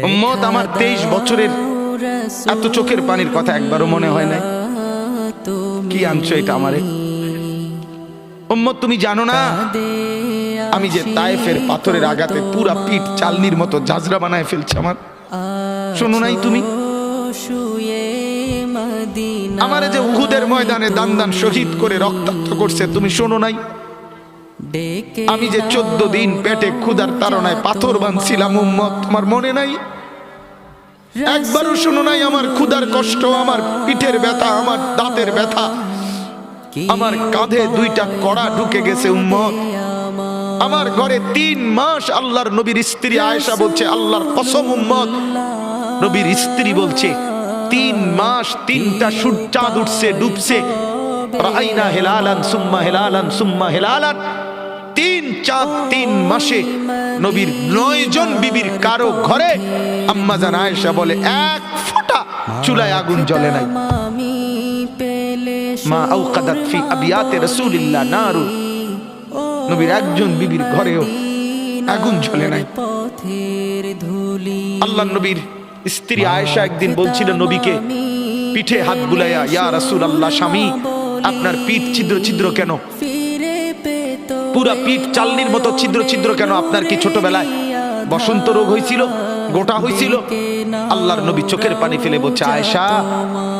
উম্মত আমার 23 বছরের এত চোখের পানির কথা একবারও মনে হয় না। কি আনছো এটা আমারে? উম্মত তুমি জানো না আমি যে তায়েফের পাথরের আঘাতে পুরা পিঠ চালনির মতো জাজরা বানায় ফেলছে আমার? শোনো নাই তুমি? আমারে যে উহুদের ময়দানে দান দান শহীদ করে রক্তাক্ত করছে, তুমি শোনো নাই? আমি যে 14 দিন পেটে ক্ষুধার তাড়নায় পাথর বাঁধছিলাম, উম্মত তোমার মনে নাই? একবারও শোনো নাই আমার ক্ষুধার কষ্ট, আমার পিঠের ব্যথা, আমার দাঁতের ব্যথা, আমার কাঁধে 2টা কড়া ঢুকে গেছে উম্মত। আমার ঘরে 3 মাস আল্লাহর নবীর স্ত্রী আয়েশা বলছে, আল্লাহর কসম উম্মত, নবীর স্ত্রী বলছে 3 মাস 3টা চাঁদ উঠছে ডুবছে, রাইনা হেলালান সুম্মা হেলালান সুম্মা হেলালান, 3 চাঁদ 3 মাসে নবীর 9 জন বিবির কারো ঘরে আম্মা জান আয়েশা বলে 1 ফোঁটা চুলায় আগুন জ্বলে নাই। মা আওকাদাত ফি আবিয়াতে রাসূলিল্লাহ নারু, নবীর একজন বিবির ঘরেও আগুন জ্বলে নাই। আল্লাহর নবীর স্ত্রী আয়েশা একদিন বলছিল নবীকে পিঠে হাত বুলাইয়া, ইয়া রাসূলুল্লাহ স্বামী আপনার পিঠ ছিদ্র ছিদ্র কেন? পুরা পিঠ চালনির মতো ছিদ্র ছিদ্র কেন? আপনার কি ছোটবেলায় বসন্ত রোগ হয়েছিল, গোটা হয়েছিল? আল্লাহর নবী চোখের পানি ফেলে বলছে, আয়েশা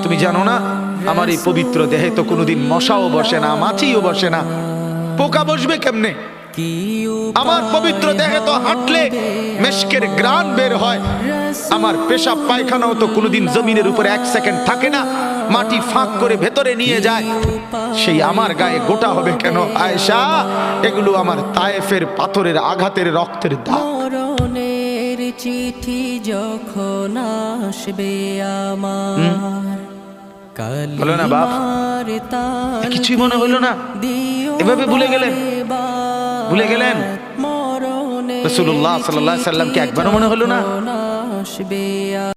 তুমি জানো না আমার এই পবিত্র দেহে তো কোনোদিন মশাও বসে না, মাছিও বসে না, পোকা বসবে কেমনে? আমার পবিত্র দেহে তো হাঁটলে মেশকের গ্রান বের হয়, আমার পেশাব পায়খানাও তো কোনোদিন জমিনের উপরে 1 সেকেন্ড থাকে না, মাটি ফাঁক করে ভেতরে নিয়ে যায়, সেই আমার গায়ে গোটা হবে কেন? আয়েশা এগুলো আমার তায়েফের পাথরের আঘাতের রক্তের দাগ। মরণের চিঠি যখন আসবে আমার, হলো না বাপ? কিছুই মনে হলো না? এভাবে ভুলে গেলেন? ভুলে গেলেন রাসূলুল্লাহ সাল্লাল্লাহু আলাইহি ওয়াসাল্লামকে একবারও মনে হলো না?